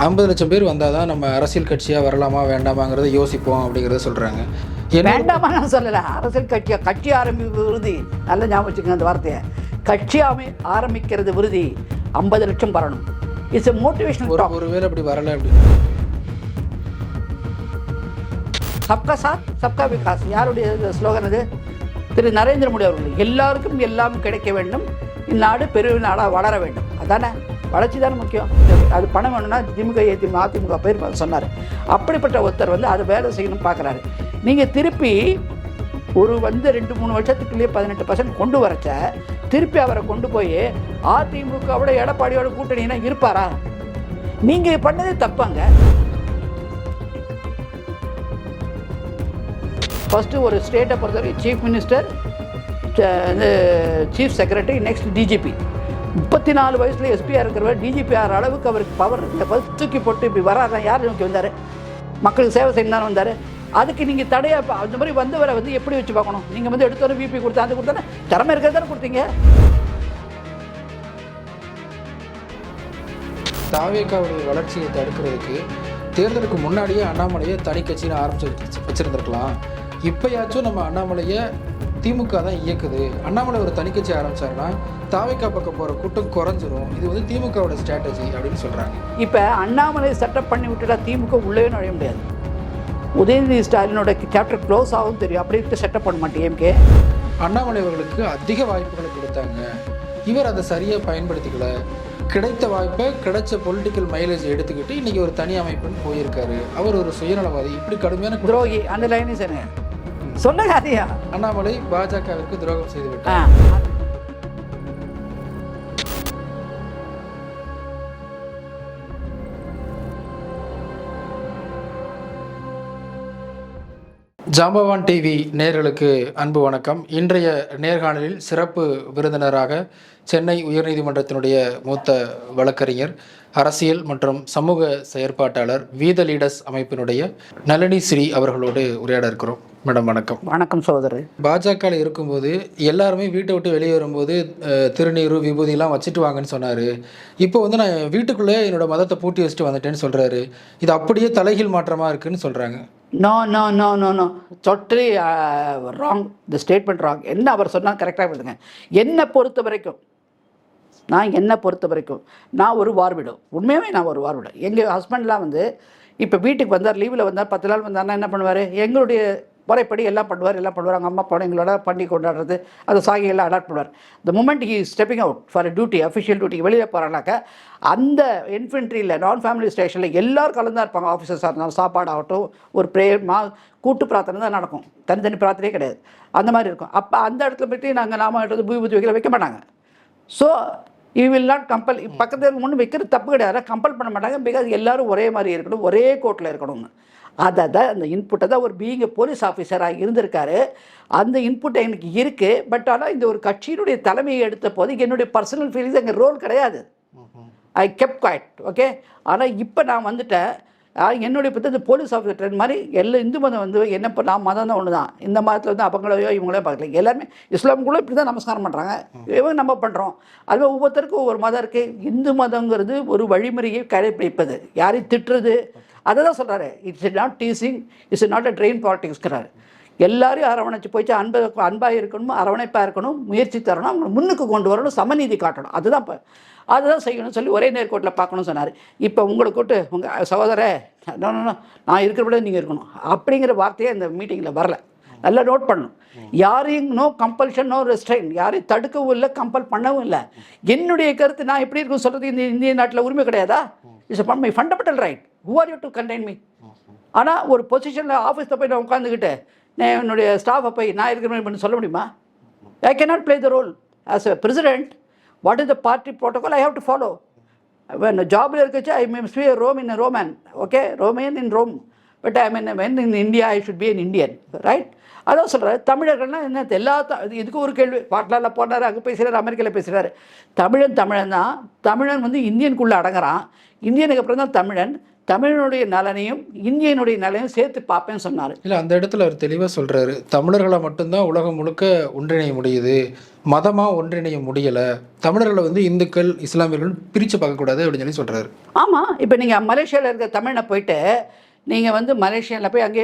50 லட்சம் பேர் வந்தால் தான் நம்ம அரசியல் கட்சியாக வரலாமா வேண்டாமாங்கிறத யோசிப்போம் அப்படிங்கிறத சொல்கிறாங்க. வேண்டாமா நான் சொல்லலை, அரசியல் கட்சி ஆரம்பிப்பு உறுதி. நல்ல ஞாபகம் வச்சுக்கோங்க அந்த வார்த்தையை. கட்சி ஆரம்பிக்கிறது உறுதி, 50 லட்சம் வரணும். It's motivational talk. ஒருவேளை அப்படி வரலை அப்படின்னு சப்கா சாத் சப்கா விகாஸ் யாருடைய ஸ்லோகன் அது? திரு நரேந்திர மோடி அவர்கள். எல்லாருக்கும் எல்லாம் கிடைக்க வேண்டும், இந்நாடு பெரிய நாடாக வளர வேண்டும். அதானே வளர்ச்சி தானே முக்கியம். அது பணம் வேணும்னா திமுக அதிமுக பேர் சொன்னார். அப்படிப்பட்ட ஒருத்தர் அதை வேலை செய்யணும்னு பார்க்குறாரு. நீங்கள் திருப்பி ஒரு 2-3 வருஷத்துக்குள்ளேயே 18% கொண்டு வரச்ச திருப்பி அவரை கொண்டு போய் அதிமுகவோட எடப்பாடியோட கூட்டணினா இருப்பாரா? நீங்கள் பண்ணதே தப்பாங்க. ஃபஸ்ட்டு ஒரு ஸ்டேட்டை பொறுத்தவரைக்கும் chief minister, chief secretary, next DGP. 34 வயசில் எஸ்பியாக இருக்கிறவர் டிஜிபி ஆகிற அளவுக்கு அவருக்கு பவர் தூக்கி போட்டு இப்படி வராதான் யார் நோக்கி வந்தார்? மக்களுக்கு சேவை செய்யணும் தானே வந்தார். அதுக்கு நீங்கள் தடையாக அந்த மாதிரி வந்தவரை எப்படி வச்சு பார்க்கணும்? நீங்கள் எடுத்தவரை விபி கொடுத்தா அது கொடுத்தானே திறமை இருக்கிறது தானே கொடுத்தீங்க. தாவேக்காவுடைய வளர்ச்சியை தடுக்கிறதுக்கு தேர்தலுக்கு முன்னாடியே அண்ணாமலையை தனி கட்சின்னு ஆரம்பிச்சு வச்சுருந்துருக்கலாம். இப்போயாச்சும் நம்ம அண்ணாமலையை திமுக தான் இயக்குது, அண்ணாமலை ஒரு தனி கட்சி ஆரம்பிச்சாருன்னா தாவேக்கா பக்கம் போகிற கூட்டம் குறைஞ்சிரும், இது திமுகவோட ஸ்ட்ராட்டஜி அப்படின்னு சொல்கிறாங்க. இப்போ அண்ணாமலை செட்டப் பண்ணி விட்டுட்டா திமுக உள்ளே நுழைய முடியாது. உதயநிதி ஸ்டாலினோட சாப்டர் க்ளோஸ் ஆகும் தெரியும். அப்படி செட்டப் பண்ண மாட்டேன். ஏம்கே அண்ணாமலை அவர்களுக்கு அதிக வாய்ப்புகளை கொடுத்தாங்க, இவர் அதை சரியாக பயன்படுத்திக்கல. கிடைத்த வாய்ப்பை கிடைச்ச பொலிட்டிக்கல் மைலேஜ் எடுத்துக்கிட்டு இன்னைக்கு ஒரு தனி அமைப்புன்னு போயிருக்காரு. அவர் ஒரு சுயநலவாதி, இப்படி கடுமையான துரோகி. அந்த லைனே சொன்னேன் சொன்னங்க. அதையா அண்ணாமலை பாஜகவிற்கு துரோகம் செய்து விட்டார். ஜாம்பவான் டிவி நேயர்களுக்கு அன்பு வணக்கம். இன்றைய நேர்காணலில் சிறப்பு விருந்தினராக சென்னை உயர்நீதிமன்றத்தினுடைய மூத்த வழக்கறிஞர், அரசியல் மற்றும் சமூக செயற்பாட்டாளர் வீத லீடர்ஸ் அமைப்பினுடைய நளினி ஸ்ரீ அவர்களோடு உரையாட இருக்கிறோம். மேடம் வணக்கம். வணக்கம் சகோதரர். பாஜக இருக்கும்போது எல்லாருமே வீட்டை விட்டு வெளியே வரும்போது திருநீரு விபூதியெல்லாம் வச்சுட்டு வாங்கன்னு சொன்னார். இப்போ நான் வீட்டுக்குள்ளே என்னோட மதத்தை பூட்டி வச்சுட்டு வந்துட்டேன்னு சொல்கிறாரு. இது அப்படியே தலைகீழ் மாற்றமாக இருக்குன்னு சொல்கிறாங்க. No no no no no totally wrong. The statement wrong. என்ன அவர் சொன்னால் கரெக்டாக விடுங்க. என்னை பொறுத்த வரைக்கும் நான் ஒரு வார்விடும். உண்மையாகவே நான் ஒரு வார்விடும். எங்கள் ஹஸ்பண்ட்லாம் இப்போ வீட்டுக்கு வந்தார், லீவில் வந்தார், 10 நாள் வந்தார்னா என்ன பண்ணுவார்? எங்களுடைய முறைப்படி எல்லாம் பண்ணுவார். அவங்க அம்மா அப்பா எங்களோட பண்டிகை கொண்டாடுறது, அந்த சாகியெல்லாம் அடாப்ட் பண்ணுவார். The moment he stepping out for duty, official duty வெளியில் போகிறாங்கனாக்கா அந்த இன்ஃபென்ட்ரியில் நான் ஃபேமிலி ஸ்டேஷனில் எல்லோரும் கலந்தாக இருப்பாங்க. ஆஃபீஸர்ஸாக இருந்தாலும் சாப்பாடு ஆகட்டும், ஒரு ப்ரேயர் கூட்டு பிரார்த்தனை தான் நடக்கும், தனித்தனி பிரார்த்தனையே கிடையாது. அந்த மாதிரி இருக்கும். அப்போ அந்த இடத்துல போய்ட்டு நாங்கள் நாம எடுத்து பூபதி வைக்க மாட்டாங்க. So you will not compel. பக்கத்தில் ஒன்றும் வைக்கிறது தப்பு கிடையாது, கம்பல் பண்ண மாட்டாங்க. பிகாஸ் எல்லோரும் ஒரே மாதிரி இருக்கணும், ஒரே கோர்ட்டில் இருக்கணும்னு. அதை தான் அந்த இன்புட்டை தான் ஒரு பீயிங் போலீஸ் ஆஃபீஸராக இருந்திருக்காரு. அந்த இன்புட் எனக்கு இருக்குது. பட் ஆனால் இந்த ஒரு கட்சியினுடைய தலைமையை எடுத்த போது என்னுடைய பர்சனல் ஃபீலிங்ஸ் எங்கள் ரோல் கிடையாது. I kept quiet. ஓகே. ஆனால் இப்போ நான் வந்துட்டேன். என்னுடைய பற்றி இந்த போலீஸ் ஆஃபீஸர் மாதிரி எல்லா இந்து மதம் என்ன இப்போ நான் மதம் தான் ஒன்று தான். இந்த மதத்தில் அவங்களையோ இவங்களையோ பார்க்கல. எல்லாருமே இஸ்லாம் கூட இப்படி தான் நமஸ்காரம் பண்ணுறாங்க, இவங்க நம்ம பண்ணுறோம். அதுவே ஒவ்வொருத்தருக்கும் ஒவ்வொரு மதம் இருக்குது. இந்து மதங்கிறது ஒரு வழிமுறையை கடைப்பிடிப்பது, யாரையும் திட்டுறது, அதை தான் சொல்கிறாரு. It's not teasing, it's not a train பாலிட்டிக்ஸ்கிறாரு. எல்லாரையும் அரவணைச்சு போயிட்டு அன்பாக இருக்கணும், அரவணைப்பாக இருக்கணும், முயற்சி தரணும், அவங்க முன்னுக்கு கொண்டு வரணும், சமநீதி காட்டணும். அதுதான் செய்யணும்னு சொல்லி ஒரே நேர்கோட்டில் பார்க்கணும்னு சொன்னார். இப்போ உங்களை கூட்டு உங்கள் சகோதர நான் இருக்கிற நீங்கள் இருக்கணும் அப்படிங்கிற வார்த்தையே இந்த மீட்டிங்கில் வரல. நல்லா நோட் பண்ணணும். யாரையும் நோ கம்பல்ஷன், நோ ரெஸ்ட்ரெயின். யாரையும் தடுக்கவும் இல்லை, கம்பல் பண்ணவும் இல்லை. என்னுடைய கருத்து நான் எப்படி இருக்குன்னு சொல்கிறது இந்த இந்திய நாட்டில் உரிமை கிடையாதா? It's my fundamental right. Who are you to contain me? ஆனால் ஒரு பொசிஷனில் ஆஃபீஸில் போய் நான் உட்காந்துக்கிட்டு நான் என்னுடைய ஸ்டாஃபை போய் நான் இருக்கிற மாதிரி பண்ணி சொல்ல முடியுமா? I cannot play the role as a president. What is the party protocol I have to follow. ஜாபில் இருக்கச்சு I means be a Roman, okay, Roman in Rome, but I mean when in India I should be an Indian, right? அதான் சொல்கிறார். தமிழர்கள்னால் என்ன? எல்லா இதுக்கு ஒரு கேள்வி. பாட்லாவில் போனார், அங்கே பேசுகிறார், அமெரிக்காவில் பேசுகிறார். தமிழன் தான். தமிழன் இந்தியனுக்குள்ளே அடங்குறான். இந்தியனுக்கு அப்புறம் தான் தமிழன். தமிழனுடைய நலனையும் இந்தியனுடைய நலனையும் சேர்த்து பார்ப்பேன்னு சொன்னார். இல்லை, அந்த இடத்துல அவர் தெளிவாக சொல்கிறாரு, தமிழர்களை மட்டும்தான் உலகம் முழுக்க ஒன்றிணைய முடியுது, மதமாக ஒன்றிணைய முடியலை, தமிழர்களை வந்து இந்துக்கள் இஸ்லாமியர்கள் பிரித்து பார்க்கக்கூடாது அப்படின்னு சொல்லி சொல்கிறாரு. ஆமாம், இப்போ நீங்கள் மலேசியாவில் இருக்கிற தமிழனை போயிட்டு நீங்கள் வந்து மலேசியாவில் போய் அங்கே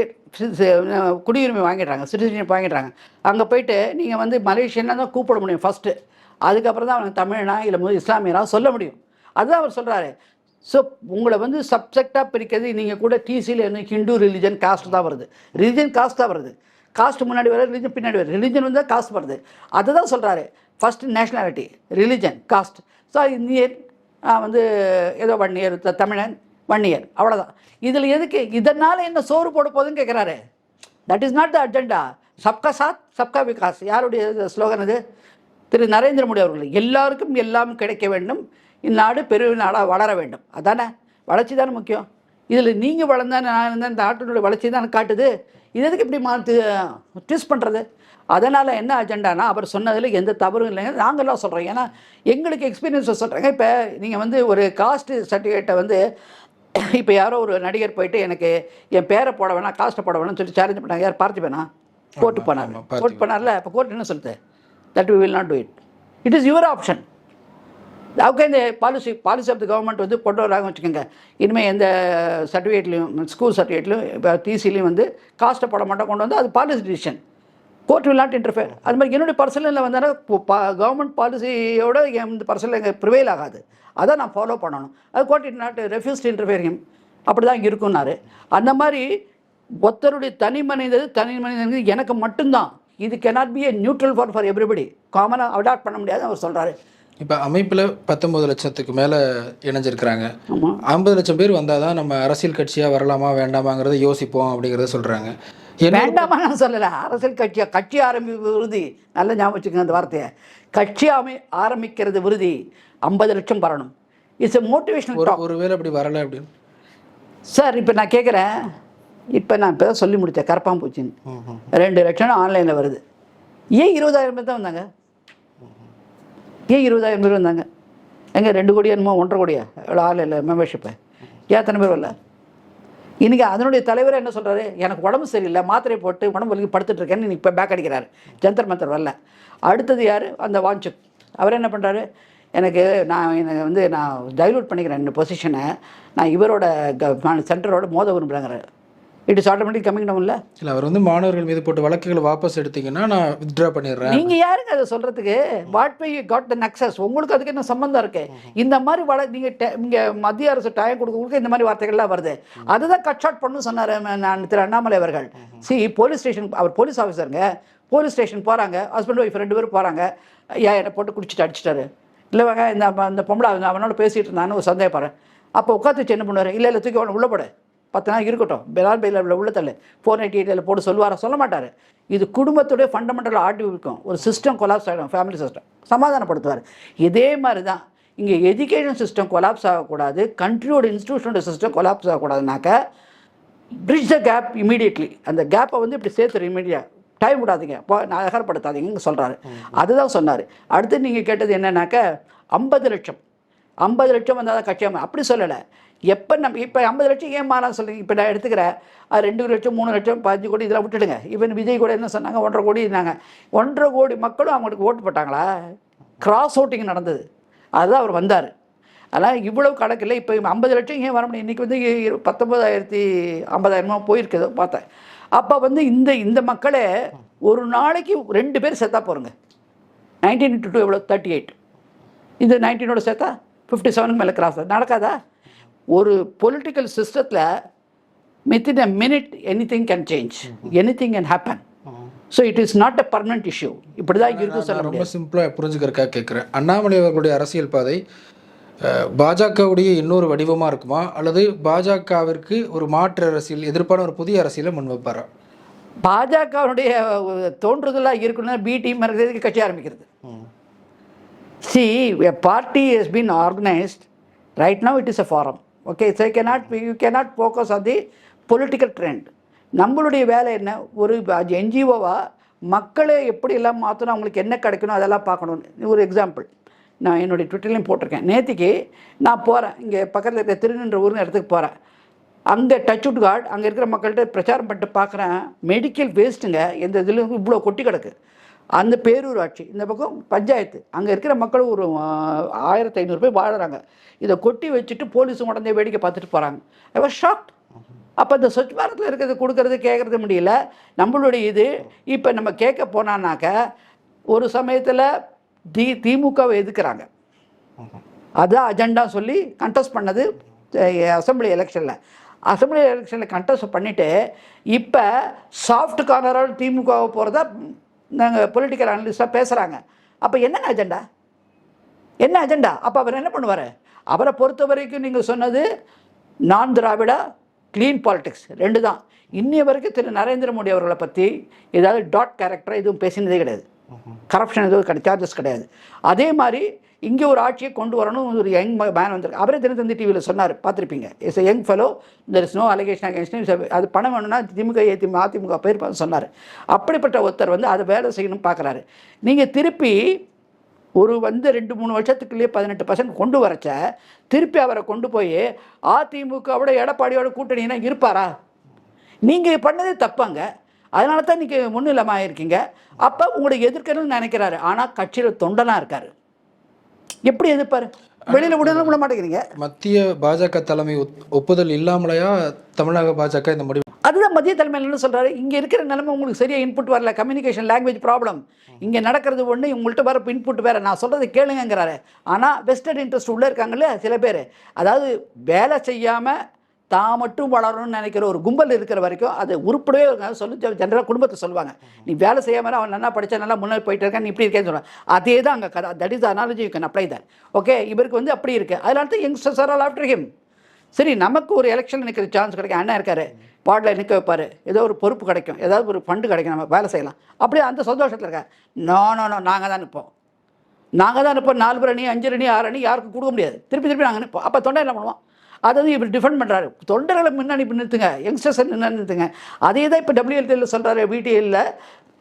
குடியுரிமை வாங்கிடுறாங்க, சிட்டிசன்ஷிப் வாங்கிடுறாங்க. அங்கே போயிட்டு நீங்கள் வந்து மலேசியன்னா தான் கூப்பிட முடியும் ஃபஸ்ட்டு. அதுக்கப்புறம் தான் அவனுக்கு தமிழனா இல்லை இஸ்லாமியனா சொல்ல முடியும். அதுதான் அவர் சொல்கிறாரு. ஸோ உங்களை வந்து சப்ஜெக்டாக பிரிக்கிறது நீங்கள் கூட டிசியில் என்ன ஹிந்து ரிலிஜன் காஸ்ட் தான் வருது. ரிலிஜன் காஸ்ட் தான் வருது. காஸ்ட் முன்னாடி வருது, ரிலிஜன் பின்னாடி வருது. ரிலிஜன் வந்து காஸ்ட் வருது. அதை தான் சொல்கிறாரு. First nationality, religion, cost. So Indian வந்து ஏதோ 1 இயர், தமிழன் 1 இயர், அவ்வளோதான். இதில் எதுக்கு இதனால் என்ன சோறு போட போகுதுன்னு கேட்குறாரு. That is not the agenda. சப்கா சாத் சப்கா விகாஸ். யாருடைய ஸ்லோகன் இது? திரு நரேந்திர மோடி அவர்கள். எல்லாருக்கும் எல்லாம் கிடைக்க வேண்டும், இந்நாடு பெரிய நாடாக வளர வேண்டும். அதானே வளர்ச்சி தானே முக்கியம். இதில் நீங்கள் வளர்ந்தா நான் இருந்தால் இந்த நாட்டினுடைய வளர்ச்சி தானே காட்டுது. இது எதுக்கு இப்படி ட்விஸ்ட் பண்ணுறது? அதனால் என்ன அஜெண்டானா, அவர் சொன்னதில் எந்த தவறும் இல்லைங்க. நாங்கள்லாம் சொல்கிறோம், ஏன்னா எங்களுக்கு எக்ஸ்பீரியன்ஸை சொல்கிறேங்க. இப்போ நீங்கள் வந்து ஒரு காஸ்ட் சர்டிஃபிகேட்டை வந்து இப்போ யாரோ ஒரு நடிகர் போயிட்டு எனக்கு என் பேரை போட வேணாம், காஸ்ட்டை போட வேணாம்னு சொல்லி சேலஞ்ச் பண்ணாங்க. யார் பார்த்திபனா? கோர்ட்டு போனார். கோர்ட் பண்ணார்ல. இப்போ கோர்ட் என்ன சொல்லுது? That we will not do it. It is your option. அவங்க இந்த பாலிசி ஆஃப் த கவர்மெண்ட் வந்து கொண்டு வராங்க வச்சுக்கோங்க. இனிமேல் எந்த சர்டிஃபிகேட்லையும், ஸ்கூல் சர்டிஃபிகேட்லையும், இப்போ டிசிலையும் வந்து காஸ்ட்டை போட மாட்டோம் கொண்டு வந்து, அது policy decision. Court will not interfere. அது மாதிரி என்னுடைய பர்சனலில் வந்தாலும் கவர்மெண்ட் பாலிசியோட என் பர்சனல் எங்கள் ப்ரிவைல் ஆகாது. அதை நான் ஃபாலோ பண்ணணும். அது court it not refuse to interfere him. அப்படி தான் இங்கே இருக்குன்னாரு. அந்த மாதிரி ஒருத்தருடைய தனி மனிதனுக்கு எனக்கு மட்டும்தான். இது cannot be a neutral for everybody. காமனாக அடாப்ட் பண்ண முடியாது அவர் சொல்கிறாரு. இப்போ அமைப்பில் 19 லட்சத்துக்கு மேலே இணைஞ்சிருக்கிறாங்க. 50 லட்சம் பேர் வந்தால் தான் நம்ம அரசியல் கட்சியாக வரலாமா வேண்டாமாங்கிறத யோசிப்போம் அப்படிங்கிறத சொல்கிறாங்க. வேண்டாமா நான் சொல்லலை. அரசியல் கட்சி ஆரம்பிப்பு உறுதி. நல்லா ஞாபகம் வச்சுக்கோங்க அந்த வார்த்தையை. கட்சி ஆரம்பிக்கிறது உறுதி. 50 லட்சம் வரணும். It's a motivational talk. ஒருவேளை அப்படி வரலை அப்படின்னு சார் இப்போ நான் கேட்குறேன். இப்போ நான் இப்போ தான் சொல்லி முடித்தேன் கரப்பாம்பூச்சின்னு. 2 லட்சம் ஆன்லைனில் வருது. ஏன் 20,000 பேர் தான் வந்தாங்க? ஏன் 20,000 பேர் வந்தாங்க? எங்கே 2 கோடியா என்னமோ 1.5 கோடியா எவ்வளோ ஆன்லைனில் மெம்பர்ஷிப்பு? ஏன் அத்தனை பேர் வரல? இன்றைக்கி அதனுடைய தலைவர் என்ன சொல்கிறாரு? எனக்கு உடம்பு சரியில்லை, மாத்திரை போட்டு உடம்பு வலிக்கு படுத்துட்ருக்கேன்னு இப்போ பேக் அடிக்கிறாரு. ஜந்தர் மந்தர் வரல. அடுத்தது யார்? அந்த வாஞ்சுக். அவர் என்ன பண்ணுறாரு? எனக்கு நான் டைலூட் பண்ணிக்கிறேன் இந்த பொசிஷனை, நான் இவரோட சென்டரோட மோத விரும்புகிறேங்கிறாரு. It is automatic coming down. இல்லை, அவர் வந்து மாணவர்கள் மீது போட்டு வழக்குகளை வாபஸ் எடுத்தீங்கன்னா நான் வித்ட்ரா பண்ணிடுறேன். நீங்கள் யாருங்க அதை சொல்கிறதுக்கு? வாட் பை யூ காட் த நக்சஸ்? உங்களுக்கு அதுக்கு என்ன சம்மந்தம் இருக்குது? இந்த மாதிரி நீங்கள் இங்கே மத்திய அரசு டைம் கொடுக்க இந்த மாதிரி வார்த்தைகள்லாம் வருது. அதுதான் கட் ஷார்ட் பண்ணு சொன்னார் நான் திரு அண்ணாமலை அவர்கள். போலீஸ் ஸ்டேஷன், அவர் போலீஸ் ஆஃபீஸருங்க. போலீஸ் ஸ்டேஷன் போகிறாங்க, ஹஸ்பண்ட் ஒய்ஃப் 2 பேரும் போகிறாங்க. என்னை போட்டு குடிச்சிட்டு அடிச்சிட்டாரு. இல்லைவாங்க இந்த பொம்பளை அவனோட பேசிகிட்டு இருந்தான்னு ஒரு சந்தேகப்படுறேன். அப்போ உட்காந்து வச்சு என்ன பண்ணுவார்? இல்லை தூக்கி அவனை உள்ள போட, 10 நாள் இருக்கட்டும், பெலால் பெயில் உள்ள தள்ளு, 498 போட்டு சொல்லுவாரா? சொல்ல மாட்டார். இது குடும்பத்துடைய ஃபண்டமெண்டல் ஆர்டி இருக்கும். ஒரு சிஸ்டம் கொலாப்ஸ் ஆகிடும், ஃபேமிலி சிஸ்டம். சமாதானப்படுத்துவார். இதே மாதிரி தான் இங்கே எஜுகேஷன் சிஸ்டம் கொலாப்ஸ் ஆகக்கூடாது, கண்ட்ரியோட இன்ஸ்டியூஷனோட சிஸ்டம் கொலாப்ஸ் ஆகக்கூடாதுனாக்க பிரிட்ஜ் த கேப் இமீடியட்லி. அந்த கேப்பை வந்து இப்படி சேர்த்துரு இமீடியட்டாக. டைம் விடாதீங்க, நகரப்படுத்தாதீங்கன்னு சொல்கிறாரு. அதுதான் சொன்னார். அடுத்து நீங்கள் கேட்டது என்னன்னாக்க 50 லட்சம் வந்தால் தான் கட்சியாக. அப்படி சொல்லலை. எப்போ நம்ம இப்போ 50 லட்சம் ஏன் மாறான்னு சொல்லுங்க. இப்போ நான் எடுத்துக்கிறேன் 2 லட்சம் 3 லட்சம் 15 கோடி இதெல்லாம் விட்டுடுங்க. ஈவன் விஜய் கூட என்ன சொன்னாங்க? 1.5 கோடி இருந்தாங்க. 1.5 கோடி மக்களும் அவங்களுக்கு ஓட்டு போட்டாங்களா? கிராஸ் ஓட்டிங் நடந்தது. அதுதான் அவர் வந்தார். அதனால் இவ்வளவு கணக்கு இல்லை. இப்போ 50 லட்சம் ஏன் வர முடியும்? இன்றைக்கி வந்து 19,50,000 போயிருக்குதோ பார்த்தேன். அப்போ வந்து இந்த மக்களே ஒரு நாளைக்கு 2 பேர் சேர்த்தா போகிறோங்க. 19 into 2 எவ்வளோ? 38. இந்த 19ஓட சேர்த்தா 57க்கு மேலே கிராஸ் நடக்காதா? ஒரு பொலிட்டிக்கல் சிஸ்டத்தில் within a minute anything can change, anything can happen. So it is not a permanent issue. இப்படி தான் இருக்கும் சார். ரொம்ப சிம்பிளாக புரிஞ்சுக்கிறக்காக கேட்குறேன். அண்ணாமலை அவர்களுடைய அரசியல் பாதை பாஜகவுடைய இன்னொரு வடிவமாக இருக்குமா, அல்லது பாஜகவிற்கு ஒரு மாற்று அரசியல், எதிர்ப்பான ஒரு புதிய அரசியலை முன்வைப்பாரா? பாஜகவுடைய தோன்றுதலாக இருக்கணும்னா பி டீம் இருக்கிறதுக்கு கட்சி ஆரம்பிக்கிறது. a party has been organized. Right now it is a forum. Okay, so you cannot focus on the political trend. நம்மளுடைய வேலை என்ன? ஒரு என்ஜிஓவாக மக்களை எப்படியெல்லாம் மாற்றணும், அவங்களுக்கு என்ன கிடைக்கணும் அதெல்லாம் பார்க்கணும். ஒரு எக்ஸாம்பிள் நான் என்னுடைய ட்விட்டர்லையும் போட்டிருக்கேன். நேற்றுக்கு நான் போகிறேன், இங்கே பக்கத்தில் இருக்கிற திருநின்ற ஊர்னு இடத்துக்கு போகிறேன். அங்கே டச் அவுட் கார்டு அங்கே இருக்கிற மக்கள்கிட்ட பிரச்சாரம் பண்ணிட்டு பார்க்குறேன், மெடிக்கல் வேஸ்ட்டுங்க எந்த இதுலேயும் இவ்வளோ கொட்டி கிடக்கு. அந்த பேரூராட்சி இந்த பக்கம் பஞ்சாயத்து, அங்கே இருக்கிற மக்கள் ஒரு 1500 பேர் வாழுறாங்க. இதை கொட்டி வச்சுட்டு போலீஸும் உடனே வேடிக்கை பார்த்துட்டு போகிறாங்க. I was shocked. அப்போ இந்த ஸ்வச் பாரத்தில் இருக்கிறது கொடுக்கறது கேட்குறது முடியல. நம்மளுடைய இது இப்போ நம்ம கேட்க போனான்னாக்க ஒரு சமயத்தில் திமுகவை எதுக்குறாங்க. அதான் அஜெண்டா சொல்லி கண்டெஸ்ட் பண்ணது அசம்பிளி எலெக்ஷனில் கண்டெஸ்ட் பண்ணிவிட்டு இப்போ சாஃப்ட் கார்னரோட திமுகவை போகிறதா நாங்கள் பொலிட்டிக்கல் அனலிஸ்டாக பேசுகிறாங்க. அப்போ என்னங்க அஜெண்டா, என்ன அஜெண்டா? அப்போ அவர் என்ன பண்ணுவார்? அவரை பொறுத்த வரைக்கும் நீங்கள் சொன்னது நான் திராவிடா, க்ளீன் பாலிடிக்ஸ் 2 தான். இன்னைய வரைக்கும் திரு நரேந்திர மோடி அவர்களை பற்றி ஏதாவது டாட் கேரக்டராக எதுவும் பேசினதே கிடையாது. கரப்ஷன் எதுவும் சார்ஜஸ் கிடையாது. அதே மாதிரி இங்கே ஒரு ஆட்சியை கொண்டு வரணும், ஒரு யங் மேன் வந்திருக்கு. அவரே தினத்தந்தி டிவியில் சொன்னார், பார்த்துருப்பீங்க. It's young fellow, there is no allegation against, அது பணம் வேணும்னா திமுக அதிமுக பேர் சொன்னார். அப்படிப்பட்ட ஒருத்தர் அதை வேலை செய்யணும்னு பார்க்குறாரு. நீங்கள் திருப்பி ஒரு 2-3 வருஷத்துக்குள்ளேயே 18% கொண்டு வரச்ச திருப்பி அவரை கொண்டு போய் அதிமுகவோட எடப்பாடியோட கூட்டணினா இருப்பாரா? நீங்கள் பண்ணதே தப்பாங்க. அதனால தான் நீங்கள் முன்னிலைமாக இருக்கீங்க. அப்போ உங்களை எதிர்க்கணும்னு நினைக்கிறாரு. ஆனால் கட்சியில் தொண்டனாக இருக்கார். எப்படி எதிர்ப்பார்? வெளியில் விட மாட்டேங்கிறீங்க. மத்திய பாஜக தலைமை ஒப்புதல் இல்லாமலையா தமிழக பாஜக இந்த முடிவு? அதுதான் மத்திய தலைமையில் என்ன சொல்கிறாரு, இங்கே இருக்கிற நிலைமை உங்களுக்கு சரியாக இன்புட் வரல, கம்யூனிகேஷன் லாங்குவேஜ் ப்ராப்ளம், இங்கே நடக்கிறது ஒன்று, உங்கள்கிட்ட வர இன்புட் வேறு, நான் சொல்கிறத கேளுங்கிறாரு. ஆனால் வெஸ்டர்ன் இன்ட்ரெஸ்ட் உள்ளே இருக்காங்களே சில பேர், அதாவது வேலை செய்யாமல் தான் மட்டும் வளரணும்னு நினைக்கிற ஒரு கும்பல் இருக்கிற வரைக்கும் அது உருப்படவே சொல்லி ஜென்ரலாக குடும்பத்தை சொல்லுவாங்க. நீ வேலை செய்யாமல் அவன் நல்லா படித்தா நல்லா முன்னாடி போயிட்டு இருக்கான், நீ இப்படி இருக்கேன்னு சொல்லுவாங்க. அதே தான் அங்கே கதை. That is analogy, you can apply that. Okay, இவருக்கு அப்படி இருக்குது. அதனால தான் youngsters are all after him. சரி, நமக்கு ஒரு எலெக்ஷன் நிற்கிற சான்ஸ் கிடைக்கும், அண்ணன் இருக்கார், வார்டில் நிற்க வைப்பார், ஏதோ ஒரு பொறுப்பு கிடைக்கும், ஏதாவது ஒரு ஃபண்டு கிடைக்கும், நம்ம வேலை செய்யலாம், அப்படியே அந்த சந்தோஷத்தில் இருக்கார். நோ, நாங்கள் தான் நிற்போம், 4 பேர் அணி, 5 அணி, 6 அணி யாருக்கும் கொடுக்க முடியாது, திருப்பி நாங்கள் நிற்போம். அப்போ தொண்டை என்ன பண்ணுவோம்? அதாவது இவர் டிஃபெண்ட் பண்ணுறாரு. தொண்டர்களை முன்னாடி நிறுத்துங்க, யங்ஸ்டர்ஸை நிறுத்துங்க. அதே தான் இப்போ WLTL சொல்கிறாரு, VTL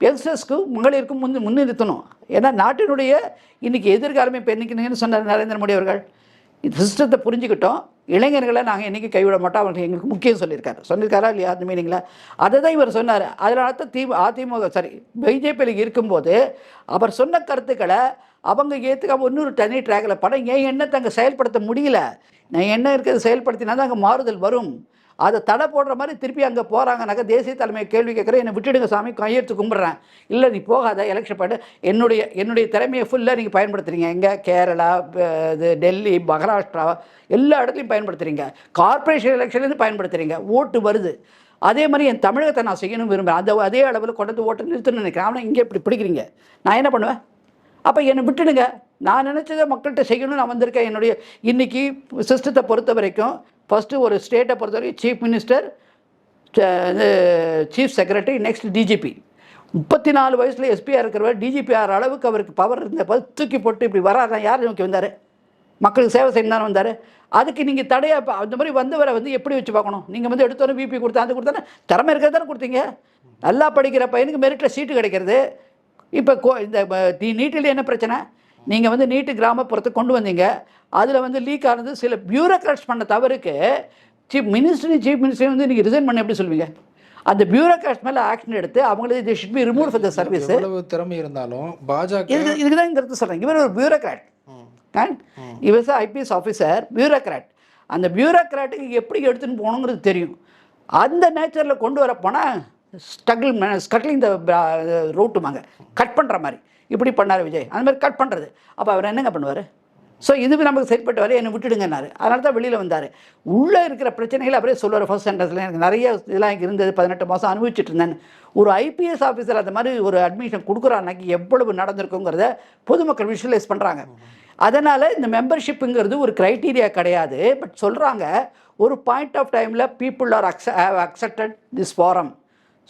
யங்ஸ்டர்ஸ்க்கு மகளிருக்கும் முன்னிறுத்தணும். ஏன்னா நாட்டினுடைய இன்றைக்கி எதிர்காலமே இப்போ என்னைக்குன்னு சொன்னார் நரேந்திர மோடி அவர்கள். இந்த சிஸ்டத்தை புரிஞ்சுக்கிட்டோம். இளைஞர்களை நாங்கள் என்றைக்கும் கைவிட மாட்டோம், அவங்களுக்கு எங்களுக்கு முக்கியம் சொல்லியிருக்காரா இல்லையா அந்த மீனிங்கில்? அதை தான் இவர் சொன்னார். அதனால தான் அதிமுக பிஜேபியில் இருக்கும்போது அவர் சொன்ன கருத்துக்களை அவங்க ஏற்றுக்காம இன்னொரு தனி ட்ராக்கில் படம் என் எண்ணத்தை அங்கே செயல்படுத்த முடியல. நான் என்ன இருக்கிறது செயல்படுத்தினா தான் அங்கே மாறுதல் வரும். அதை தடை போடுற மாதிரி திருப்பி அங்கே போகிறாங்கனாக்கா தேசிய தலைமையை கேள்வி கேட்குறேன், என்னை விட்டுடுங்க சாமி, கையெழுத்து கும்பிட்றேன். இல்லை நீ போகாத, எலெக்ஷன் பண்ணு. என்னுடைய திறமையை ஃபுல்லாக நீங்கள் பயன்படுத்துகிறீங்க. எங்கே? கேரளா, டெல்லி, மகாராஷ்டிரா, எல்லா இடத்துலையும் பயன்படுத்துகிறீங்க. கார்பரேஷன் எலெக்ஷன்லேருந்து பயன்படுத்துகிறீங்க. ஓட்டு வருது. அதே மாதிரி என் தமிழகத்தை நான் செய்யணும் விரும்புகிறேன். அதே அளவில் கொண்டு வந்து ஓட்டை நிறுத்தணும்னு நினைக்கிறேன். ஆனால் இங்கே இப்படி பிடிக்கிறீங்க, நான் என்ன பண்ணுவேன்? அப்போ என்னை விட்டுடுங்க, நான் நினச்சதை மக்கள்கிட்ட செய்யணும்னு நான் வந்திருக்கேன். என்னுடைய இன்றைக்கி சிஸ்டத்தை பொறுத்த வரைக்கும் ஃபஸ்ட்டு ஒரு ஸ்டேட்டை பொறுத்த வரைக்கும் chief minister, chief secretary, next DGP. 34 வயசில் எஸ்பியாக இருக்கிறவர் டிஜிபி ஆகிற அளவுக்கு அவருக்கு பவர் இருந்த தூக்கி போட்டு இப்படி வராதான் யார் நோக்கி வந்தார்? மக்களுக்கு சேவை செய்ய தானே வந்தார். அதுக்கு நீங்கள் தடையாக அந்த மாதிரி வந்தவரை எப்படி வச்சு பார்க்கணும்? நீங்கள் எடுத்தோன்னே பிபி கொடுத்தா அது கொடுத்தானே, திறமை இருக்கிறது தானே கொடுத்தீங்க. நல்லா படிக்கிற பையனுக்கு மெரிட்டில் சீட்டு கிடைக்கிறது. இப்போ இந்த நீட்டில் என்ன பிரச்சனை? நீங்கள் நீட்டு கிராமப்புறத்துக்கு கொண்டு வந்தீங்க, அதில் லீக் ஆனது சில பியூரோக்ராட்ஸ் பண்ண தவறுக்கு சீஃப் மினிஸ்டர் நீங்கள் ரிசைன் பண்ண எப்படி சொல்வீங்க? அந்த பியூரோக்ராட்ஸ் மேலே ஆக்ஷன் எடுத்து அவங்களே they should be remove for the service. எவ்வளவு திறமை இருந்தாலும் பாஜக இதுக்கு தான் இந்த இடத்துல சொல்கிறேன், இவர் ஒரு பியூரோக்ராட், இவர் IPS ஆஃபீஸர், பியூரோக்ராட். அந்த பியூரோக்ராட்டுக்கு எப்படி எடுத்துன்னு போகணுங்கிறது தெரியும். அந்த நேச்சரில் கொண்டு வர போனால் ஸ்கட்லிங் த ரூட்டுமாங்க, கட் பண்ணுற மாதிரி இப்படி பண்ணார் விஜய். அந்த மாதிரி கட் பண்ணுறது. அப்போ அவர் என்னங்க பண்ணுவார்? ஸோ இது நமக்கு சரிப்பட்டு வர என்னை விட்டுடுங்கன்னாரு. அதனால தான் வெளியில் வந்தார். உள்ளே இருக்கிற பிரச்சனைகள் அப்படியே சொல்லுவார். ஃபர்ஸ்ட் சென்டென்ஸில் எனக்கு நிறைய இதெல்லாம் இருந்தது, 18 மாதம் அனுபவிச்சுட்டு இருந்தேன். ஒரு IPS ஆஃபீஸர் அந்த மாதிரி ஒரு அட்மிஷன் கொடுக்குறான்னாக்கி எவ்வளவு நடந்திருக்குங்கிறத பொதுமக்கள் விஷுவலைஸ் பண்ணுறாங்க. அதனால் இந்த மெம்பர்ஷிப்புங்கிறது ஒரு க்ரைட்டீரியா கிடையாது. பட் சொல்கிறாங்க ஒரு பாயிண்ட் ஆஃப் டைமில் people are accepted this forum.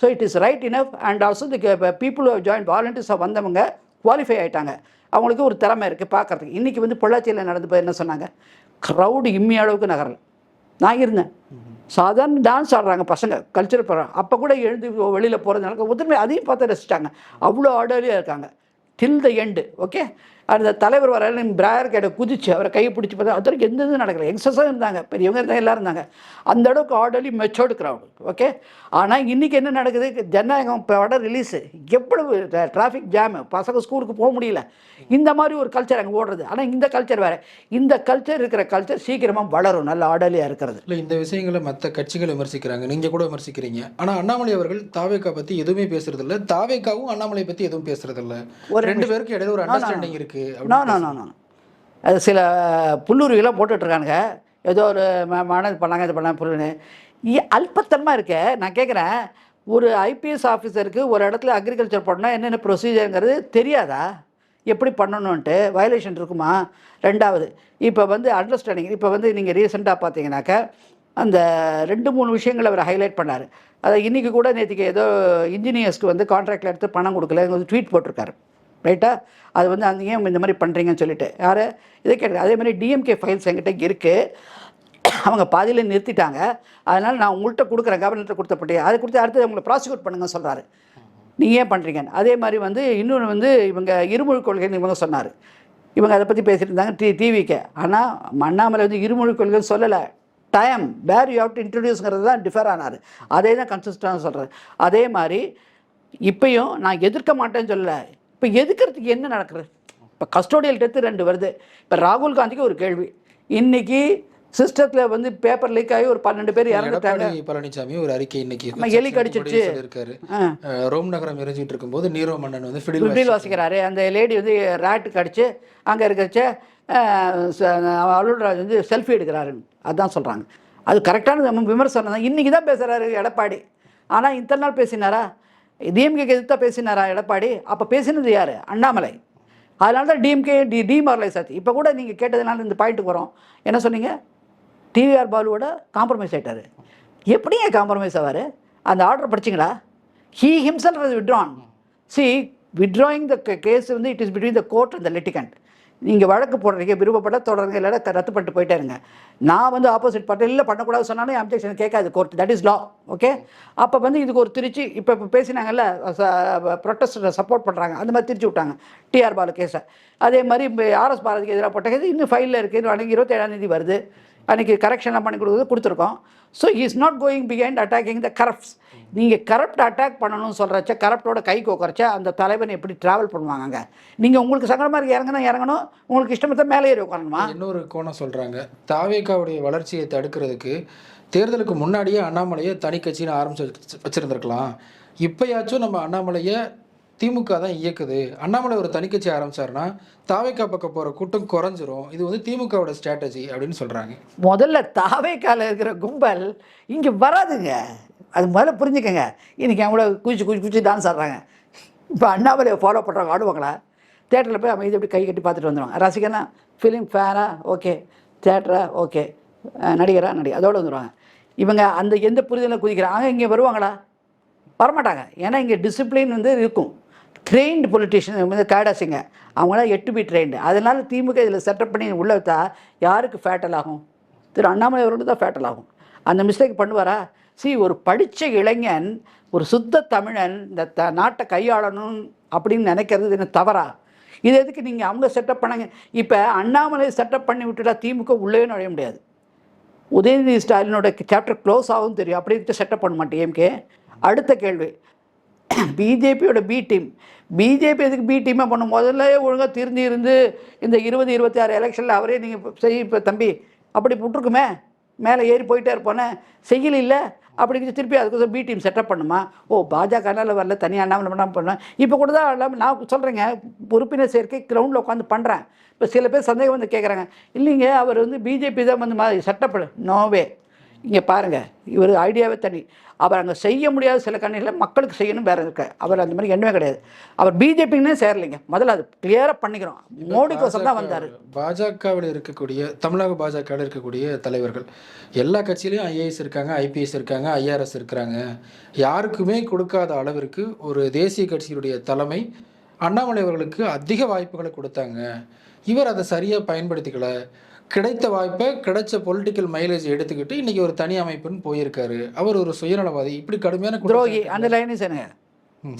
So it is right enough. And also the people have join வாலண்டியர்ஸாக வந்தவங்க குவாலிஃபை ஆகிட்டாங்க, அவங்களுக்கு ஒரு திறமை இருக்குது பார்க்குறதுக்கு. இன்றைக்கி பொள்ளாச்சியில் நடந்து போய் என்ன சொன்னாங்க, க்ரௌடு இம்மி அளவுக்கு நகரல். நான் இருந்தேன், சாதாரண டான்ஸ் ஆடுறாங்க பசங்க, கல்ச்சரல் ப்ரோக்ராம். அப்போ கூட எழுந்து வெளியில் போகிறதுனால ஒத்துமை அதையும் பார்த்து ரசிச்சிட்டாங்க. அவ்வளோ ஆர்டர்லியாக இருக்காங்க டில் த எண்டு. ஓகே, அந்த தலைவர் வர பிராயர் கேட்ட குதிச்சு அவரை கையை பிடிச்சி பார்த்தா அது வரைக்கும் எந்த இதுவும் நடக்கல. யங்ஸ்டர்ஸும் இருந்தாங்க, பெரியவங்க இருந்தாங்க, எல்லோரும் இருந்தாங்க. அந்த அளவுக்கு ஆர்டர்லி மெச்சோர்டு க்ரௌடு. ஓகே. ஆனால் இன்றைக்கி என்ன நடக்குது, ஜனநாயகம் படம் ரிலீஸு எவ்வளவு டிராஃபிக் ஜாமு, பசங்க ஸ்கூலுக்கு போக முடியல. இந்த மாதிரி ஒரு கல்ச்சர் அங்கே ஓடுறது. ஆனால் இந்த கல்ச்சர் வேறு. இந்த கல்ச்சர் இருக்கிற கல்ச்சர் சீக்கிரமாக வளரும், நல்ல ஆர்டர்லியாக இருக்கிறது. இல்லை, இந்த விஷயங்களை மற்ற கட்சிகள் விமர்சிக்கிறாங்க, நீங்கள் கூட விமர்சிக்கிறீங்க. ஆனால் அண்ணாமலை அவர்கள் தாவேக்கா பற்றி எதுவுமே பேசுறதில்ல, தாவேக்காவும் அண்ணாமலை பற்றி எதுவும் பேசுறதில்ல. ஒரு 2 பேருக்கு இடையில ஒரு அண்டர்ஸ்டாண்டிங் இருக்குது. அது சில புல்லுருவிலாம் போட்டுட்ருக்கானுங்க, ஏதோ ஒரு மனது பண்ணாங்க இது பண்ணாங்க புல்லுன்னு. அல்பத்தனமாக இருக்க. நான் கேட்குறேன், ஒரு ஐபிஎஸ் ஆஃபீஸருக்கு ஒரு இடத்துல அக்ரிகல்ச்சர் பண்ணால் என்னென்ன ப்ரொசீஜருங்கிறது தெரியாதா? எப்படி பண்ணணுன்ட்டு வயலேஷன் இருக்குமா? 2வது இப்போ அண்டர்ஸ்டாண்டிங். இப்போ நீங்கள் ரீசெண்டாக பார்த்தீங்கன்னாக்கா அந்த 2-3 விஷயங்களை அவர் ஹைலைட் பண்ணார். அதை இன்றைக்கி கூட நேற்றுக்கு ஏதோ இன்ஜினியர்ஸ்க்கு கான்ட்ராக்டில் எடுத்து பணம் கொடுக்கல ட்வீட் போட்டிருக்காரு. ரைட்டா? அது அந்த ஏன் இந்த மாதிரி பண்ணுறீங்கன்னு சொல்லிட்டு யார் இதை கேட்குறது. அதே மாதிரி டிஎம்கே ஃபைல்ஸ் என்கிட்ட இருக்குது, அவங்க பாதியில் நிறுத்திட்டாங்க, அதனால் நான் உங்கள்கிட்ட கொடுக்குறேன், கவர்னர்கிட்ட கொடுத்தப்பட்டு அதை கொடுத்து அடுத்து அவங்களை ப்ராசிக்யூட் பண்ணுங்கன்னு சொல்கிறாரு. நீங்கள் ஏன் பண்ணுறீங்கன்னு. அதே மாதிரி இன்னொன்று இவங்க இருமொழி கொள்கைன்னு இவங்க சொன்னார். இவங்க அதை பற்றி பேசிட்டு இருந்தாங்க டிவிக்கு. ஆனால் அண்ணாமலை இருமொழி கொள்கைன்னு சொல்லலை, time where you have to இன்ட்ரடியூஸ்ங்கிறது தான் டிஃபர் ஆனார். அதே தான் கன்சிஸ்டன்டாக சொல்கிறார். அதே மாதிரி இப்போயும் நான் எதிர்க்க மாட்டேன்னு சொல்லலை. இப்போ எதுக்கிறதுக்கு என்ன நடக்குது? இப்போ கஸ்டோடியல் டெத்து 2 வருது. இப்போ ராகுல் காந்திக்கு ஒரு கேள்வி, இன்றைக்கி சிஸ்டத்தில் பேப்பர் லீக் ஆகி ஒரு 12 பேர் இறந்துட்டாங்க. பழனிசாமி ஒரு அறிக்கை இன்னைக்கு எலி கடிச்சிருச்சு இருக்காரு. ரோம் நகரம் எரிஞ்சிட்டு இருக்கும்போது நீரோ மன்னன் ஃபிடில் வாசிக்கிறாரு. அந்த லேடி ரேட்டு கடிச்சு அங்கே இருக்கிறச்ச அருள்ராஜ் செல்ஃபி எடுக்கிறாருன்னு அதான் சொல்கிறாங்க. அது கரெக்டான விமர்சனம் தான். இன்றைக்கி தான் பேசுகிறாரு எடப்பாடி. ஆனால் இத்தனை நாள் பேசினாரா? டிஎம்கேக்கு எதிர்த்தா பேசினாரா எடப்பாடி? அப்போ பேசினது யார்? அண்ணாமலை. அதனால தான் டிஎம்கே டிமாரலைஸ் ஆச்சு. இப்போ கூட நீங்கள் கேட்டதுனால இந்த பாயிண்ட்டுக்கு வரோம். என்ன சொன்னீங்க? டிவிஆர் பாலுவோட காம்ப்ரமைஸ் ஆகிட்டார். எப்படி ஏன் காம்ப்ரமைஸ் ஆவார்? அந்த ஆர்டர் படிச்சிங்களா? He himself has withdrawn. See, withdrawing the case it is between the court and the litigant. நீங்கள் வழக்கு போடுறீங்க, விருப்பப்பட்ட தொடருங்க, இல்லாத ரத்து பண்ணிட்டு போயிட்டே இருங்க. நான் ஆப்போசிட் பார்ட்டி இல்லை பண்ணக்கூடாது சொன்னாலும் அப்ஜெக்ஷன் கேட்காது court. That is law. Okay. அப்போ இதுக்கு ஒரு திருச்சி இப்போ பேசினாங்கல்ல, ப்ரொட்டஸ்டரை சப்போர்ட் பண்ணுறாங்க, அந்த மாதிரி திருச்சி விட்டாங்க டிஆர் பாலு கேஸை. அதே மாதிரி இப்போ ஆர்எஸ் பாரதிக்கு எதிராக போட்ட கேஸ் இன்னும் ஃபைலில் இருக்குது. அன்றைக்கி 27ஆம் வருது. அன்றைக்கி கரெக்ஷன்லாம் பண்ணி கொடுத்துருக்கோம். So he is not going behind attacking the corrupts. நீங்கள் கரப்ட் அட்டாக் பண்ணணும்னு சொல்கிறச்ச, கரப்டோட கை கோக்கறச்ச அந்த தலைவன் எப்படி ட்ராவல் பண்ணுவாங்க? நீங்கள் உங்களுக்கு சங்கடமாக இருக்குது இறங்கணும், உங்களுக்கு இஷ்டமத்தை மேலே ஏறி உட்காரணுமா? இன்னொரு கோணம் சொல்கிறாங்க, தாவேக்காவுடைய வளர்ச்சியை தடுக்கிறதுக்கு தேர்தலுக்கு முன்னாடியே அண்ணாமலையை தனி கட்சின்னு ஆரம்பிச்சு வச்சுருந்துருக்கலாம். இப்போயாச்சும் நம்ம அண்ணாமலையை திமுக தான் இயக்குது, அண்ணாமலை ஒரு தனி கட்சி ஆரம்பிச்சாருன்னா தாவேக்கா பக்கம் போகிற கூட்டம் குறைஞ்சிரும், இது திமுகவோட ஸ்ட்ராட்டஜி அப்படின்னு சொல்கிறாங்க. முதல்ல தாவேக்காவில் இருக்கிற கும்பல் இங்கே வராதுங்க, அது முதல்ல புரிஞ்சுக்கங்க. இன்றைக்கி அவங்கள குச்சி டான்ஸ் ஆடுறாங்க. இப்போ அண்ணாமலையை ஃபாலோ பண்ணுறாங்க, ஆடுவாங்களா? தேட்டரில் போய் அமைதி எப்படி கை கட்டி பார்த்துட்டு வந்துடுவாங்க. ரசிகனா, ஃபிலிம் ஃபேனா, ஓகே, தேட்டரா, ஓகே, நடிகரா, அதோடு வந்துடுவாங்க. இவங்க அந்த எந்த புரிதலில் குதிக்கிறாங்க, இங்கே வருவாங்களா? வரமாட்டாங்க. ஏன்னா இங்கே டிசிப்ளின் இருக்கும். ட்ரெயின்டு பொலிட்டிஷியன் கேடாசிங்க, அவங்களாம் 8 பி ட்ரெயின்டு. அதனால் திமுக இதில் செட்டப் பண்ணி உள்ளே வைத்தா யாருக்கு ஃபேட்டல் ஆகும்? திரு அண்ணாமலை அவர்களுக்கு தான் ஃபேட்டல் ஆகும். அந்த மிஸ்டேக் பண்ணுவாரா? ஒரு படித்த இளைஞன், ஒரு சுத்த தமிழன் இந்த நாட்டை கையாளணும் அப்படின்னு நினைக்கிறது என்ன தவறா? இது எதுக்கு நீங்கள் அவங்க செட்டப் பண்ணாங்க? இப்போ அண்ணாமலை செட்டப் பண்ணி விட்டுட்டா திமுக உள்ளே நுழைய முடியாது. உதயநிதி ஸ்டாலினோட சாப்டர் க்ளோஸ் ஆகும் தெரியும். அப்படி இருக்க செட்டப் பண்ண மாட்டேன் டிஎம்கே. அடுத்த கேள்வி, பிஜேபியோட பி டீம். பிஜேபி எதுக்கு பி டீமாக பண்ணும்? முதல்ல ஒழுங்காக திருந்தி இருந்து இந்த 2026 எலெக்ஷனில் அவரே நீங்கள் செய்ய, இப்போ தம்பி அப்படி விட்டுருக்குமே, மேலே ஏறி போயிட்டே இருப்போனே, செய்யல இல்லை அப்படி திருப்பி அதுக்கு பி டீம் செட்டப் பண்ணுமா? பாஜகனால வரல, தனியாக அண்ணாமலை பண்ணாமல் பண்ணுவேன். இப்போ கூட தான் இல்லாமல் நான் சொல்கிறேங்க, உறுப்பினர் சேர்க்கை கிரவுண்டில் உட்காந்து பண்ணுறேன். இப்போ சில பேர் சந்தேகம் கேட்குறாங்க, இல்லைங்க அவர் பிஜேபி தான் செட்டப் நோவே. இங்கே பாருங்கள், இவர் ஐடியாவே தனி. அவர் அங்கே செய்ய முடியாத சில கண்ணிகளில் மக்களுக்கு செய்யணும் வேறு இருக்க. அவர் அந்த மாதிரி எண்ணமே கிடையாது. அவர் பிஜேபின்னே சேரலைங்க. முதல்ல அது கிளியராக பண்ணிக்கிறோம். மோடி கோசம் தான் வந்தார். பாஜகவில் இருக்கக்கூடிய, தமிழக பாஜகவில் இருக்கக்கூடிய தலைவர்கள் எல்லா கட்சியிலையும் ஐஏஎஸ் இருக்காங்க, ஐபிஎஸ் இருக்காங்க, ஐஆர்எஸ் இருக்கிறாங்க. யாருக்குமே கொடுக்காத அளவிற்கு ஒரு தேசிய கட்சியினுடைய தலைமை அண்ணாமலை அவர்களுக்கு அதிக வாய்ப்புகளை கொடுத்தாங்க. இவர் அதை சரியாக பயன்படுத்திக்கல. கிடைத்த வாய்ப்பை, கிடைச்ச பொலிட்டிக்கல் மைலேஜ் எடுத்துக்கிட்டு இன்னைக்கு ஒரு தனி அமைப்புன்னு போயிருக்காரு. அவர் ஒரு சுயநலவாதி, இப்படி கடுமையான துரோகி. அந்த லைனே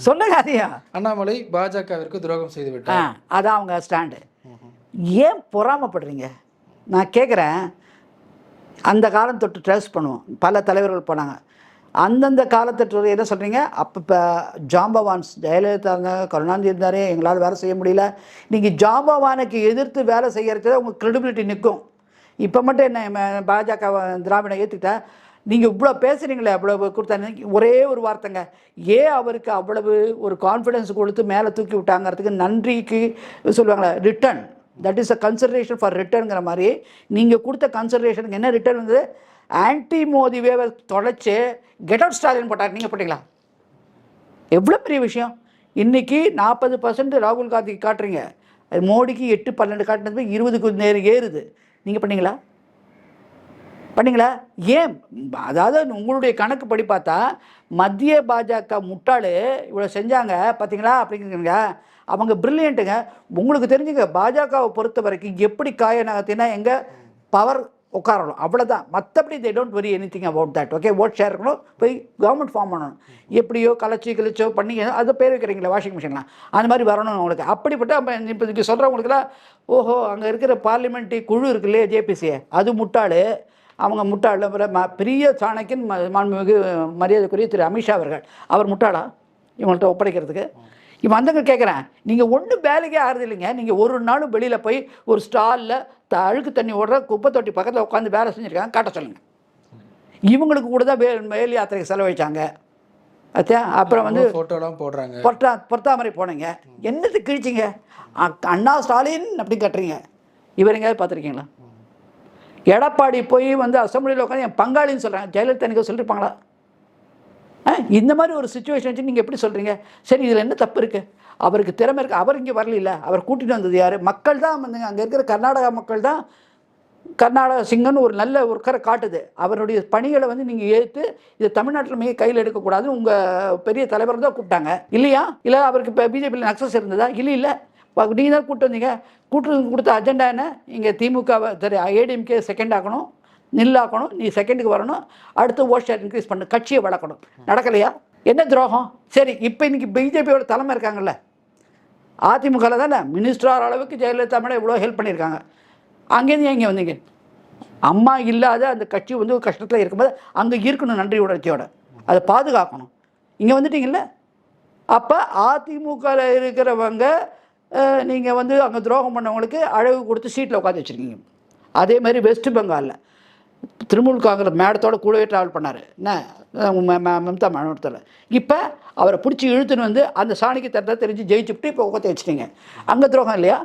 சொல்லுங்க அதையா? அண்ணாமலை பாஜகவிற்கு துரோகம் செய்து விட்டார். அதான் அவங்க ஸ்டாண்டு. ஏன் பொறாமப்படுறீங்க? நான் கேட்குறேன். அந்த காலம் தொட்டு ட்ரேஸ் பண்ணுவோம். பல தலைவர்கள் போனாங்க. அந்தந்த காலத்தொட்டு என்ன சொல்கிறீங்க? அப்போ ஜாம்பவான்ஸ் ஜெயலலிதா இருந்தாங்க, கருணாநிதி இருந்தார், எங்களால் வேலை செய்ய முடியல. நீங்கள் ஜாம்பவானுக்கு எதிர்த்து வேலை செய்யறதுக்கு உங்கள் க்ரெடிபிலிட்டி நிற்கும். இப்போ மட்டும் என்ன பாஜக திராவிடம் ஏற்றுக்கிட்டா நீங்கள் இவ்வளோ பேசுகிறீங்களே, அவ்வளோ கொடுத்தா ஒரே ஒரு வார்த்தைங்க, ஏன் அவருக்கு அவ்வளவு ஒரு கான்ஃபிடென்ஸ் கொடுத்து மேலே தூக்கி விட்டாங்கிறதுக்கு நன்றிக்கு சொல்லுவாங்களே return, that is a consideration for ரிட்டர்னுங்கிற மாதிரி நீங்கள் கொடுத்த கன்சிடரேஷனுக்கு என்ன ரிட்டர்ன் வந்து ஆன்டி மோடி வேவை தொலைச்சி கெட் அவுட் ஸ்டாலின் போட்டார். நீங்கள் போட்டிங்களா? எவ்வளோ பெரிய விஷயம். இன்றைக்கி 40% ராகுல் காந்திக்கு காட்டுறீங்க, மோடிக்கு 8-12 காட்டினது 20க்கு நேரம் ஏறுது. நீங்கள் பண்ணீங்களா? பண்ணிங்களா? ஏன்? அதாவது உங்களுடைய கணக்கு படி பார்த்தா மத்திய பாஜக முட்டாள் இவ்வளோ செஞ்சாங்க பார்த்தீங்களா அப்படிங்கிறீங்க. அவங்க ப்ரில்லியண்ட்டுங்க. உங்களுக்கு தெரிஞ்சுங்க, பாஜகவை பொறுத்த வரைக்கும் எப்படி காய நகர்த்தினா எங்கே பவர் உட்காரணும், அவ்வளோதான். மற்றபடி they don't worry anything about that. Okay, vote share இருக்கணும், போய் கவர்மெண்ட் ஃபார்ம் பண்ணணும், எப்படியோ கழிச்சோ பண்ணி அதை பேர் வைக்கிறீங்களா வாஷிங் மிஷின்லாம், அந்த மாதிரி வரணும் உங்களுக்கு. அப்படிப்பட்ட இப்போ இங்கே சொல்கிறவங்களுக்குலாம் ஓஹோ அங்கே இருக்கிற பார்லிமெண்ட்ரி குழு இருக்கு இல்லையா ஜேபிசியை, அது முட்டாள். அவங்க முட்டாள் பெரிய சாணக்கியன் மாண்புமிகு மரியாதைக்குரிய திரு அமித்ஷா அவர்கள், அவர் முட்டாளா இவங்கள்ட்ட ஒப்படைக்கிறதுக்கு? இப்போ வந்தவங்க கேட்குறேன், நீங்கள் ஒன்றும் வேலைக்கே ஆறுது இல்லைங்க. நீங்கள் ஒரு நாளும் வெளியில் போய் ஒரு ஸ்டாலில் அழுக்கு தண்ணி ஓடுற குப்பை தொட்டி பக்கத்தில் உட்காந்து வேலை செஞ்சுருக்காங்க, காட்ட சொல்லுங்கள். இவங்களுக்கு கூட தான் வேல் யாத்திரைக்கு செலவழித்தாங்க. அப்புறம் வந்து ஃபோட்டோலாம் போடுறாங்க, பொறுத்தாமரை போனீங்க, என்னது கிழிச்சிங்க? அண்ணா ஸ்டாலின் அப்படி கட்டுறீங்க. இவர் எங்கேயாவது பார்த்துருக்கீங்களா? எடப்பாடி போய் வந்து அசம்பிளியில் உட்காந்து என் பங்காளின்னு சொல்கிறாங்க. ஜெயலலிதா எனக்கு சொல்லியிருப்பாங்களா? இந்த மாதிரி ஒரு சுச்சுவேஷன் வச்சு நீங்கள் எப்படி சொல்கிறீங்க? சரி, இதில் என்ன தப்பு இருக்குது? அவருக்கு திறமை இருக்குது. அவர் இங்கே வரல, அவர் கூட்டிகிட்டு வந்தது யார்? மக்கள் தான் வந்துங்க. அங்கே இருக்கிற கர்நாடகா மக்கள் தான் கர்நாடகா சிங்கன்னு ஒரு நல்ல ஒர்க்கரை காட்டுது. அவருடைய பணிகளை வந்து நீங்கள் ஏற்று இதை தமிழ்நாட்டில் மிக கையில் எடுக்கக்கூடாது உங்கள் பெரிய தலைவர் தான் கூப்பிட்டாங்க இல்லையா? இல்லை அவருக்கு இப்போ பிஜேபியில் நக்சஸ் இருந்ததா? இல்லை நீங்கள் தான் கூப்பிட்டு வந்தீங்க. கொடுத்த அஜெண்டா என்ன? இங்கே திமுகவை சரி ஏடிஎம்கே செகண்ட் ஆக்கணும், நில்லாக்கணும், நீ செகண்டுக்கு வரணும், அடுத்து ஓட் ஷேர் இன்க்ரீஸ் பண்ணணும், கட்சியை வளர்க்கணும். நடக்கலையா? என்ன துரோகம்? சரி, இப்போ இன்றைக்கி பிஜேபியோட தலைமை இருக்காங்கல்ல, அதிமுகவில் தானே மினிஸ்டர் அளவுக்கு ஜெயலலிதா மேடம் இவ்வளோ ஹெல்ப் பண்ணியிருக்காங்க. அங்கேருந்து இங்கே வந்தீங்க. அம்மா இல்லாத அந்த கட்சி வந்து கஷ்டத்தில் இருக்கும்போது அங்கே இருக்கணும் நன்றி உணர்ச்சியோட, அதை பாதுகாக்கணும். இங்கே வந்துட்டீங்கல்ல, அப்போ அதிமுகவில் இருக்கிறவங்க நீங்கள் வந்து அங்கே துரோகம் பண்ணவங்களுக்கு அழகு கொடுத்து சீட்டில் உட்காந்து வச்சுருக்கீங்க. அதே மாதிரி வெஸ்ட் பெங்காலில் திரிணாமுல் காங்கிரஸ் மேடத்தோடு கூடவே ட்ராவல் பண்ணார் என்ன மம்தா மாநிலத்தில். இப்போ அவரை பிடிச்சி இழுத்துன்னு வந்து அந்த சாணிக்கு தட்டை தெரிஞ்சு ஜெயிச்சுட்டு இப்போ உட்காந்து வச்சுட்டீங்க. அங்கே துரோகம் இல்லையா?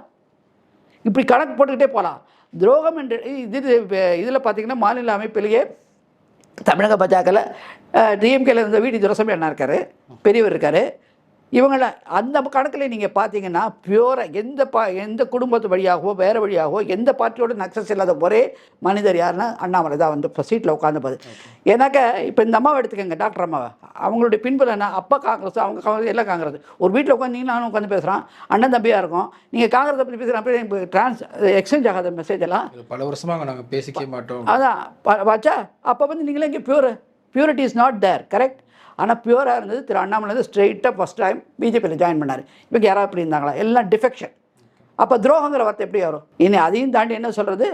இப்படி கணக்கு போட்டுக்கிட்டே போகலாம். துரோகம் என்று இதில் பார்த்திங்கன்னா மாநில அமைப்பிலேயே தமிழக பாஜகவில் டிஎம்கேல இருந்த வீடு துரசாமி அண்ணா இருக்கார், பெரியவர் இருக்கார். இவங்கள அந்த கணக்கில் நீங்கள் பார்த்தீங்கன்னா பியூராக எந்த குடும்பத்து வழியாகவோ வேறு வழியாகவோ எந்த பார்ட்டியோட நக்சஸ் இல்லாத ஒரே மனிதர் யாருன்னா அண்ணாமலை தான் வந்து இப்போ சீட்டில் உட்காந்துப்பது. ஏன்னாக்கா இப்போ இந்த அம்மாவை எடுத்துக்கோங்க, டாக்டர் அம்மாவை. அவங்களுடைய பின்புல என்ன, அப்பா காங்கிரஸ், அவங்க காங்கிரஸ், எல்லாம் காங்கிரஸ். ஒரு வீட்டில் உட்காந்து நீங்களும் நானும் உட்காந்து பேசுகிறான், அண்ணன் தம்பியாக இருக்கும். நீங்கள் காங்கிரஸை பற்றி பேசுகிறேன், அப்படியே இப்போ எக்ஸ்சேஞ்ச் ஆகாத மெசேஜ் எல்லாம் பல வருஷமாக நாங்கள் பேசிக்க மாட்டோம். அதான் வச்சா அப்போ வந்து நீங்களே இங்கே purity is not there, correct. ஆனால் பியூராக இருந்தது திரு அண்ணாமலை வந்து ஸ்ட்ரெயிட்டாக ஃபஸ்ட் டைம் பிஜேபியில் ஜாயின் பண்ணார். இப்போ யாராவது அப்படி இருந்தாங்களா? எல்லாம் டிஃபெக்ஷன். அப்போ துரோகங்கிற வார்த்தை எப்படி வரும்? இனி அதையும் தாண்டி என்ன சொல்கிறது,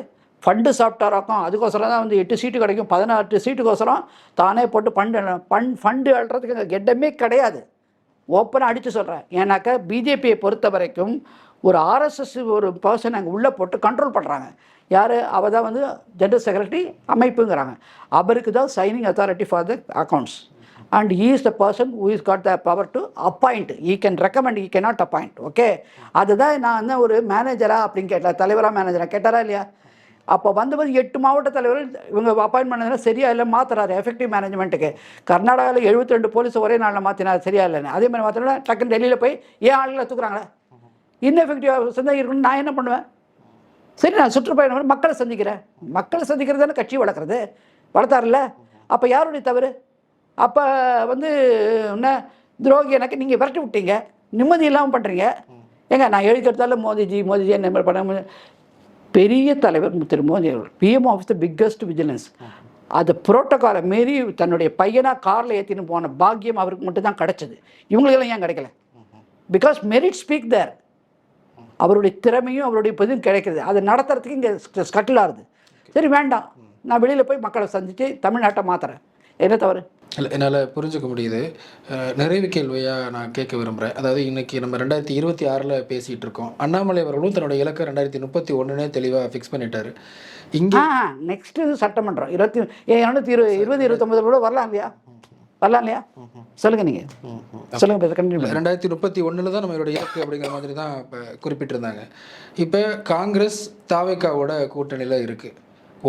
ஃபண்டு சாப்பிட்டாராக்கும், அதுக்கோசரம் தான் வந்து 8 சீட்டு கிடைக்கும், 18 சீட்டுக்கோசரம் தானே போட்டு ஃபண்டு அழுறதுக்கு அங்கே கெட்டமே கிடையாது. ஓப்பனாக அடித்து சொல்கிறேன். ஏன்னாக்கா பிஜேபியை பொறுத்த வரைக்கும் ஒரு ஆர்எஸ்எஸ் ஒரு பர்சன் அங்கே உள்ளே போட்டு கண்ட்ரோல் பண்ணுறாங்க. யார்? அவள் தான் வந்து ஜெனரல் செக்ரட்டரி அமைப்புங்கிறாங்க. அவருக்கு தான் signing authority for the accounts. And he is the person who has got the power to appoint. He can recommend, he cannot appoint. Okay, அதுதான் நான் வந்து ஒரு மேனேஜரா அப்படின்னு கேட்டேன், தலைவராக மேனேஜராக கேட்டாரா இல்லையா? அப்போ வந்தபோது 8 மாவட்ட தலைவர்கள் இவங்க அப்பாயின்ட் பண்ணதுனா சரியா இல்லை மாற்றுறாரு எஃபெக்டிவ் மேனேஜ்மெண்ட்டுக்கு. கர்நாடகாவில் 72 போலீஸ் ஒரே நாளில் மாற்றினார், சரியா இல்லைன்னு. அதே மாதிரி மாற்றினா டக்குன்னு டெல்லியில் போய் ஏன் ஆளுங்களை தூக்குறாங்களே, இன்னெஃபெக்டிவாக சந்தாக இருக்கணும்னு நான் என்ன பண்ணுவேன்? சரி, நான் சுற்றுப்பயணம் மக்களை சந்திக்கிறது தானே கட்சி வளர்க்குறது, வளர்த்தாருல்ல. அப்போ யாருடைய தவறு? அப்போ வந்து என்ன துரோகி எனக்கு நீங்கள் விரட்டி விட்டீங்க, நிம்மதி இல்லாமல் பண்ணுறீங்க. ஏங்க நான் எழுதிக்கிறதால மோதிஜி என்ன மாதிரி பண்ண பெரிய தலைவர் திரு மோடி அவர்கள் PM of the biggest vigilance. அது புரோட்டோகாலை மீறி தன்னுடைய பையனாக காரில் ஏற்றின்னு போன பாக்கியம் அவருக்கு மட்டும் தான் கிடச்சிது. இவங்களுக்கெல்லாம் ஏன் கிடைக்கல? பிகாஸ் மெரிட் ஸ்பீக் தேர். அவருடைய திறமையும் அவருடைய இதுவும் கிடைக்கிறது. அதை நடத்துறதுக்கு இங்கே ஸ்கட்டில் ஆகுது. சரி வேண்டாம், நான் வெளியில் போய் மக்களை சந்தித்து தமிழ்நாட்டை மாற்றுறேன், என்ன தவறு? இல்லை, என்னால் புரிஞ்சுக்க முடியுது. நிறைவு கேள்வியாக நான் கேட்க விரும்புகிறேன். அதாவது இன்றைக்கி நம்ம 2026 பேசிகிட்டு இருக்கோம். அண்ணாமலை அவர்களும் தன்னுடைய இலக்கை 2031 தெளிவாக ஃபிக்ஸ் பண்ணிட்டாரு. இங்கே நெக்ஸ்ட் சட்டமன்றம் 229 கூட வரலாம் இல்லையா? வரலாம் இல்லையா? சொல்லுங்க, நீங்கள் சொல்லுங்க. 2031 தான் நம்மளோட இலக்கு அப்படிங்கிற மாதிரி தான் இப்போ குறிப்பிட்டிருந்தாங்க. இப்போ காங்கிரஸ் தாவேக்காவோட கூட்டணியில் இருக்குது.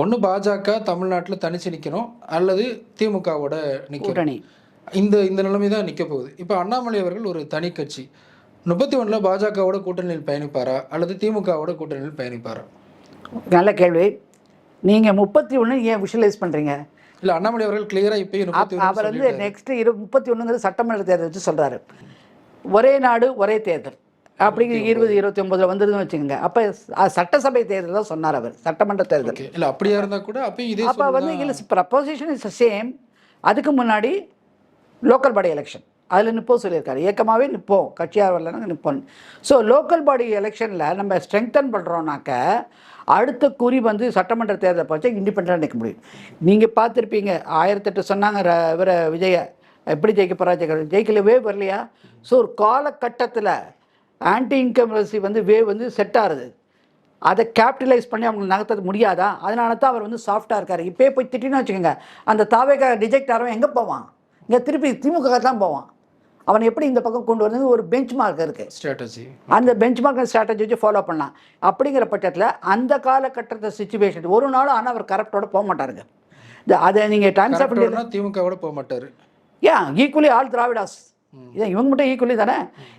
ஒன்று பாஜக தமிழ்நாட்டில் தனிச்சு நிற்கணும், அல்லது திமுகவோட நிற்கணும். இந்த நிலைமை தான் நிற்க போகுது. இப்போ அண்ணாமலை அவர்கள் ஒரு தனி கட்சி 31 பாஜகவோட கூட்டணியில் பயணிப்பாரா அல்லது திமுகவோட கூட்டணியில் பயணிப்பாரா? நல்ல கேள்வி. நீங்கள் 31 ஏன் விஷுவலைஸ் பண்ணுறீங்க? இல்லை, அண்ணாமலை அவர்கள் கிளியராக இப்போயும் அவர் வந்து நெக்ஸ்ட் 31 சட்டமன்ற தேர்தல் வச்சு சொல்கிறாரு. ஒரே நாடு ஒரே தேர்தல் அப்படிங்கிற 2029 வந்துருதுன்னு வச்சுக்கோங்க. அப்போ சட்டசபை தேர்தல் தான் சொன்னார் அவர், சட்டமன்ற தேர்தல். இல்லை, அப்படியா இருந்தால் கூட அப்போ வந்து இல்லை, ப்ரப்போசிஷன் இஸ் சேம். அதுக்கு முன்னாடி லோக்கல் பாடி எலெக்ஷன் அதில் நிற்போம் சொல்லியிருக்காரு. இயக்கமாகவே நிற்போம், கட்சியாக வரலன்னா நிற்போம். ஸோ லோக்கல் பாடி எலெக்ஷனில் நம்ம ஸ்ட்ரெங்தன் பண்ணுறோன்னாக்க அடுத்த குறி வந்து சட்டமன்ற தேர்தலை பார்த்தா இண்டிபெண்டாக நிற்க முடியும். நீங்கள் பார்த்துருப்பீங்க, 1008 சொன்னாங்க இவரை விஜய எப்படி ஜெயிக்க போகிறா, ஜெயிக்கலவே வரலையா? ஸோ ஒரு காலகட்டத்தில் ஆன்டி இன்கம்பரன்சி வந்து வந்து செட் ஆகுது. அதை கேபிட்டலைஸ் பண்ணி அவங்களுக்கு நகர்த்த முடியாதா? அதனால தான் அவர் வந்து சாஃப்டாக இருக்கார். இப்போயே போய் திட்டின்னு வச்சுக்கோங்க, அந்த தாவேக்கா ரிஜெக்ட் ஆகிறவன் எங்கே போவான்? இங்கே திருப்பி திமுக தான் போவான். அவனை எப்படி இந்த பக்கம் கொண்டு வரது ஒரு பெஞ்ச் மார்க் இருக்குது, ஸ்ட்ராட்டஜி. அந்த பெஞ்ச் மார்க் ஸ்ட்ராட்டஜி வச்சு ஃபாலோ பண்ணலாம். அப்படிங்கிற பட்சத்தில் அந்த காலகட்டத்தை சுச்சுவேஷன் ஒரு நாளும் ஆனால் அவர் கரப்டோட போக மாட்டாருங்க. அதை நீங்கள் டைம்ஸ் ஆஃப் இந்தியா திமுகவோட போக மாட்டார். Equally all Dravidas. இதான் இவங்க மட்டும் ஈக்குவலி தானே.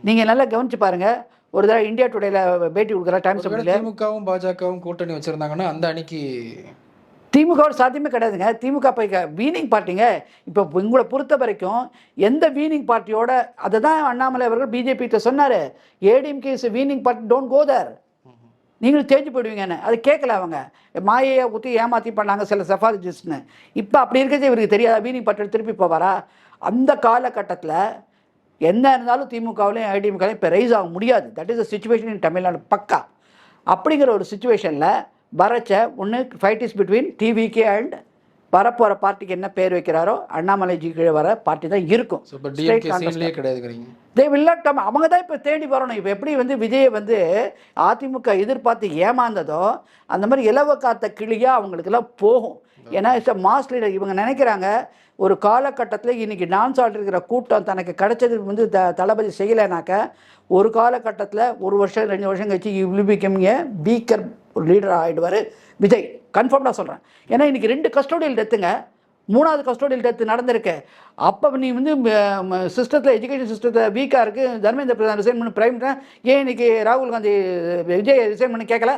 நீங்கள் நல்லா கவனிச்சு பாருங்கள். ஒரு தடவை இந்தியா டுடேல பேட்டி கொடுக்குற டைம்ஸ் ஆஃப் இந்தியா திமுகவும் பாஜகவும் கூட்டணி வச்சுருந்தாங்கன்னா அந்த அன்னைக்கு திமுகவோட சாத்தியமே கிடையாதுங்க. திமுக போய் வீனிங் பார்ட்டிங்க. இப்போ உங்களை பொறுத்த வரைக்கும் எந்த வீனிங் பார்ட்டியோட, அதை தான் அண்ணாமலை அவர்கள் பிஜேபிகிட்ட சொன்னார், ADMK is waning party, don't go there, நீங்களும் தேஞ்சு போயிடுவீங்கன்னு. அது கேட்கல. அவங்க மாயையை ஊற்றி ஏமாற்றி பண்ணாங்க சில செஃபாலஜிஸ்ட்னு. இப்போ அப்படி இருக்கிறது இவருக்கு தெரியாதா? வீனிங் பார்ட்டியோட திருப்பி போவாரா? அந்த காலகட்டத்தில் என்ன இருந்தாலும் திமுகவிலையும் ஐடிஎம்கலையும் இப்போ ரைஸ் ஆக முடியாது. தட் இஸ் த சிச்சுவேஷன் இன் தமிழ்நாடு பக்கா. அப்படிங்கிற ஒரு சுச்சுவேஷனில் வரச்ச ஒன்று fight is between TVK and வரப்போகிற பார்ட்டிக்கு என்ன பேர் வைக்கிறாரோ அண்ணாமலைஜி கீழே வர பார்ட்டி தான் இருக்கும். அவங்க தான் இப்போ தேடி வரணும். இப்போ எப்படி வந்து விஜயை வந்து அதிமுக எதிர்பார்த்து ஏமாந்ததோ அந்த மாதிரி இலவ காத்த கிளியாக அவங்களுக்கெல்லாம் போகும். ஏன்னா இட்ஸ் அ மாஸ் லீடர். இவங்க நினைக்கிறாங்க ஒரு காலகட்டத்தில் இன்றைக்கி டான்ஸ் ஆடிருக்கிற கூட்டம் தனக்கு கிடைச்சது வந்து தளபதி செய்யலைனாக்க ஒரு காலகட்டத்தில் 1 வருஷம் 2 வருஷம் கழிச்சு will become a weaker leader ஆகிடுவார் விஜய். கன்ஃபார்ம்டாக சொல்கிறேன். ஏன்னா இன்றைக்கி 2 கஸ்டோடியல் டெத்துங்க, 3வது கஸ்டோடியல் டெத்து நடந்திருக்கு. அப்போ நீ வந்து சிஸ்டத்தில் எஜுகேஷன் சிஸ்டத்தில் வீக்காக இருக்குது, தர்மேந்திர பிரதான் ரிசைன் பண்ணி பிரைம் ஏன் இன்றைக்கி ராகுல் காந்தி விஜய் ரிசைன் பண்ணி கேட்கல?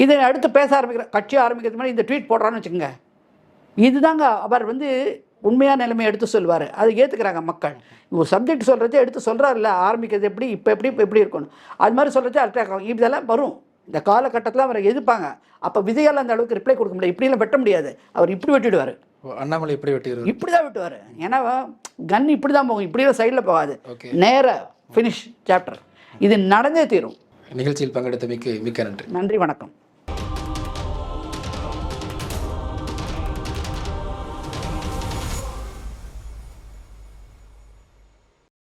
இதை அடுத்து பேச ஆரம்பிக்கிற கட்சி ஆரம்பிக்கிறது மாதிரி இந்த ட்வீட் போடுறான்னு வச்சுக்கோங்க. இதுதாங்க அவர் வந்து உண்மையான நிலைமையை எடுத்து சொல்லுவார். அதை ஏற்றுக்கிறாங்க மக்கள். ஒரு சப்ஜெக்ட் சொல்கிறதே எடுத்து சொல்கிறாருல்ல, ஆரம்பிக்கிறது எப்படி, இப்போ எப்படி இருக்கணும், அது மாதிரி சொல்கிறதே அட்ராக்ட் ஆகும். இதெல்லாம் வரும் இந்த காலகட்டத்தில் அவரை எதிர்ப்பாங்க. அப்போ விஜயால் அந்த அளவுக்கு ரிப்ளை கொடுக்க முடியாது. இப்படிலாம் வெட்ட முடியாது. அவர் இப்படி வெட்டிடுவார். அண்ணாமலை இப்படி வெட்டிடுவார், இப்படி தான் வெட்டுவார். ஏன்னா கன் இப்படி தான் போகும், இப்படிலாம் சைடில் போகாது, நேராக ஃபினிஷ் சாப்டர். இது நடந்தே தீரும். நிகழ்ச்சியில் பங்கெடுத்தமைக்கு மிக்க நன்றி. நன்றி, வணக்கம்.